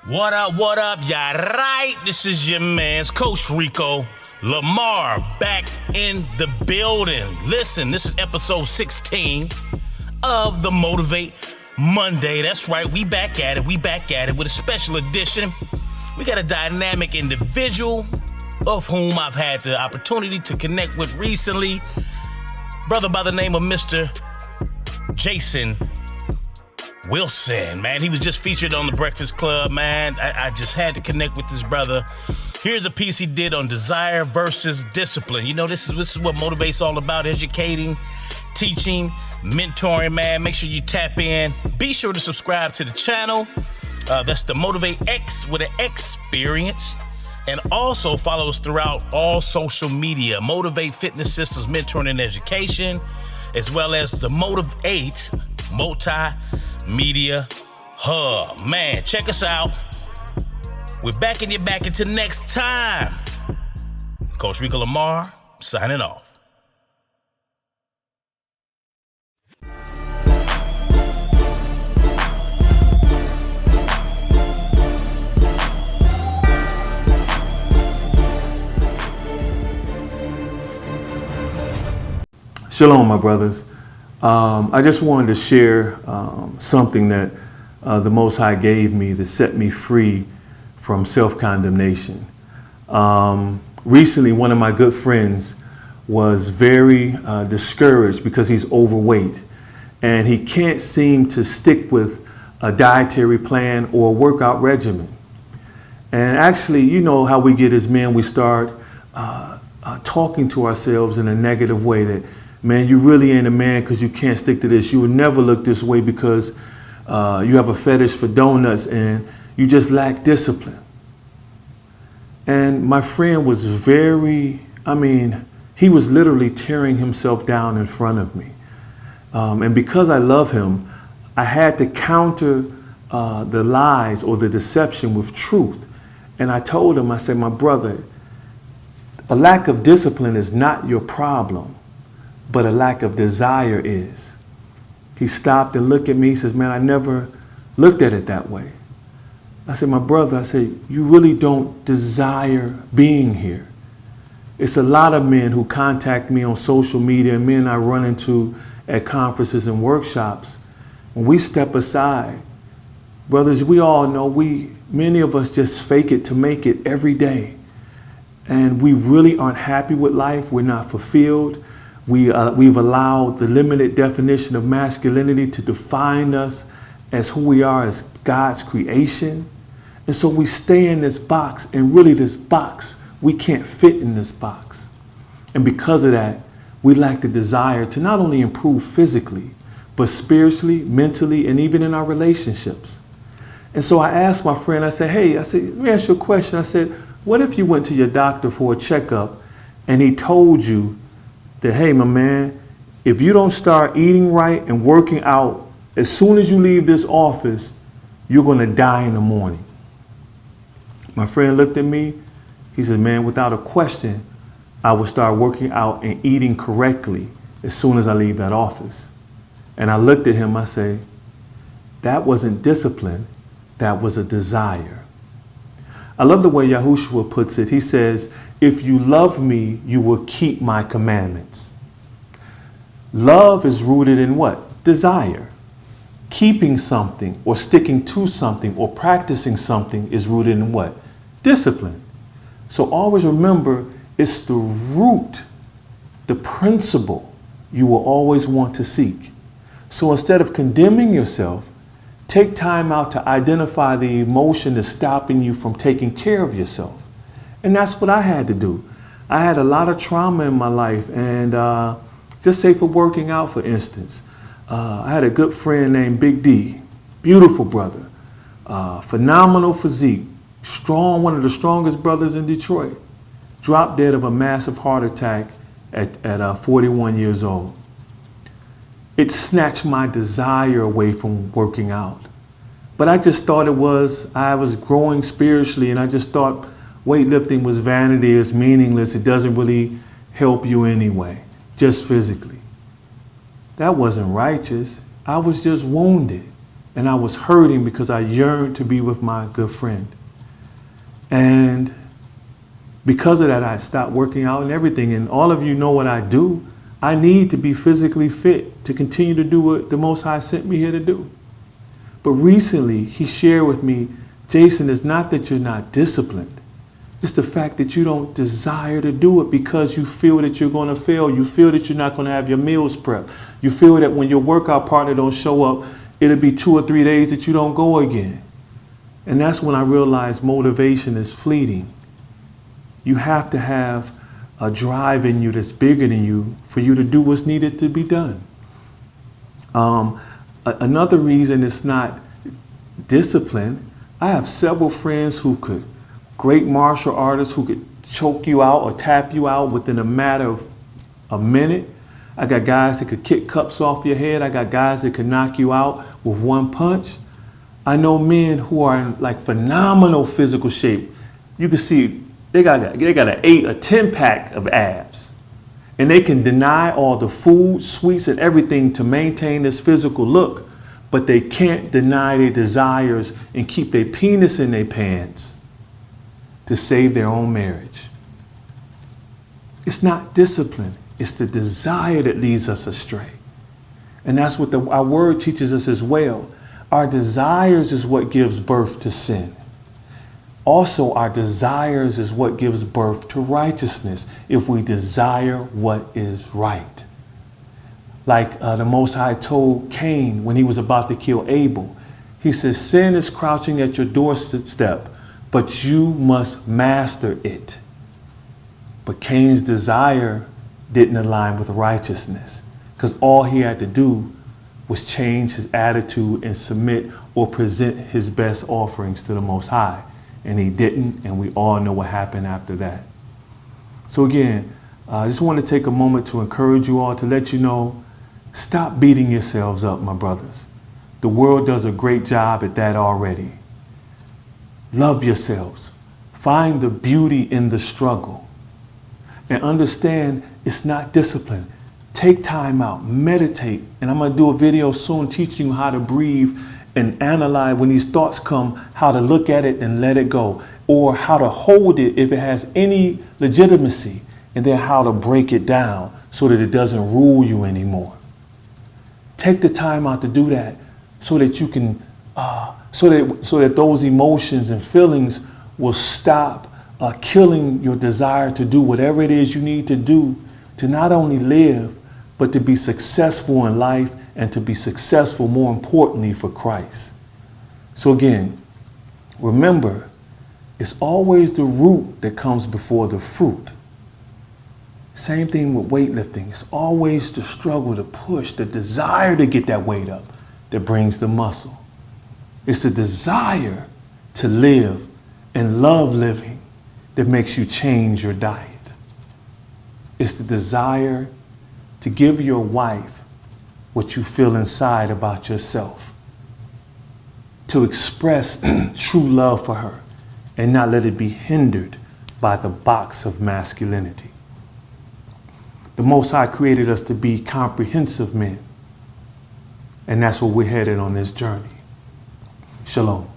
What up, y'all right? This is your man's Coach Rico Lamar back in the building. Listen, this is episode 16 of the Motivate Monday. That's right, we back at it with a special edition. We got a dynamic individual of whom I've had the opportunity to connect with recently. Brother by the name of Mr. Jason Wilson, man. He was just featured on The Breakfast Club, man. I just had to connect with this brother. Here's a piece he did on desire versus discipline. You know, this is what Motivate's all about: educating, teaching, mentoring, man. Make sure you tap in. Be sure to subscribe to the channel. That's the Motivate X with an Xperience. And also follow us throughout all social media. Motivate Fitness Systems Mentoring and Education, as well as the M.O.T.I.V8 Hub. Man, check us out. We're backing you back into next time. Coach Rico Lamar, signing off. Shalom, my brothers. I just wanted to share something that the Most High gave me to set me free from self-condemnation. Recently, one of my good friends was very discouraged because he's overweight and he can't seem to stick with a dietary plan or a workout regimen. And actually, you know how we get as men, we start talking to ourselves in a negative way that, man, you really ain't a man because you can't stick to this. You would never look this way because you have a fetish for donuts and you just lack discipline. And my friend was he was literally tearing himself down in front of me. And because I love him, I had to counter the lies or the deception with truth. And I told him, I said, my brother, a lack of discipline is not your problem, but a lack of desire is. He stopped and looked at me. He says, man, I never looked at it that way. I said, my brother, I said, you really don't desire being here. It's a lot of men who contact me on social media and men I run into at conferences and workshops. When we step aside, brothers, we all know many of us just fake it to make it every day. And we really aren't happy with life. We're not fulfilled. We've allowed the limited definition of masculinity to define us as who we are as God's creation. And so we stay in this box, and really this box, we can't fit in this box. And because of that, we lack the desire to not only improve physically, but spiritually, mentally, and even in our relationships. And so I asked my friend, I said, let me ask you a question. I said, what if you went to your doctor for a checkup and he told you that, hey, my man, if you don't start eating right and working out, as soon as you leave this office, you're going to die in the morning? My friend looked at me. He said, man, without a question, I will start working out and eating correctly as soon as I leave that office. And I looked at him. I say, that wasn't discipline. That was a desire. I love the way Yahushua puts it. He says, if you love me, you will keep my commandments. Love is rooted in what? Desire. Keeping something or sticking to something or practicing something is rooted in what? Discipline. So always remember, it's the root, the principle you will always want to seek. So instead of condemning yourself, take time out to identify the emotion that's stopping you from taking care of yourself. And that's what I had to do. I had a lot of trauma in my life, and just say for working out, for instance. I had a good friend named Big D, beautiful brother, phenomenal physique, strong, one of the strongest brothers in Detroit. Dropped dead of a massive heart attack at 41 years old. It snatched my desire away from working out. But I just thought I was growing spiritually, and I just thought weightlifting was vanity, it's meaningless, it doesn't really help you anyway, just physically. That wasn't righteous. I was just wounded. And I was hurting because I yearned to be with my good friend. And because of that, I stopped working out and everything. And all of you know what I do. I need to be physically fit to continue to do what the Most High sent me here to do. But recently, he shared with me, Jason, it's not that you're not disciplined. It's the fact that you don't desire to do it because you feel that you're going to fail. You feel that you're not going to have your meals prepped. You feel that when your workout partner don't show up, it'll be 2 or 3 days that you don't go again. And that's when I realized motivation is fleeting. You have to have a drive in you that's bigger than you for you to do what's needed to be done. Another reason it's not discipline, I have several friends great martial artists who could choke you out or tap you out within a matter of a minute. I got guys that could kick cups off your head. I got guys that could knock you out with one punch. I know men who are in like phenomenal physical shape. You can see they got an 8 or 10 pack of abs. And they can deny all the food, sweets, and everything to maintain this physical look, but they can't deny their desires and keep their penis in their pants to save their own marriage. It's not discipline. It's the desire that leads us astray. And that's what our word teaches us as well. Our desires is what gives birth to sin. Also, our desires is what gives birth to righteousness if we desire what is right. Like the Most High told Cain when he was about to kill Abel. He says, sin is crouching at your doorstep, but you must master it. But Cain's desire didn't align with righteousness because all he had to do was change his attitude and submit or present his best offerings to the Most High. And he didn't, and we all know what happened after that. So again, I just want to take a moment to encourage you all, to let you know, stop beating yourselves up, my brothers. The world does a great job at that already. Love yourselves. Find the beauty in the struggle. And understand it's not discipline. Take time out, meditate. And I'm going to do a video soon teaching you how to breathe and analyze when these thoughts come, how to look at it and let it go, or how to hold it if it has any legitimacy, and then how to break it down so that it doesn't rule you anymore. Take the time out to do that so that you can, so that those emotions and feelings will stop killing your desire to do whatever it is you need to do to not only live, but to be successful in life and to be successful, more importantly, for Christ. So again, remember, it's always the root that comes before the fruit. Same thing with weightlifting. It's always the struggle to push, the desire to get that weight up that brings the muscle. It's the desire to live and love living that makes you change your diet. It's the desire to give your wife what you feel inside about yourself, to express true love for her and not let it be hindered by the box of masculinity. The Most High created us to be comprehensive men, and that's where we're headed on this journey. Shalom.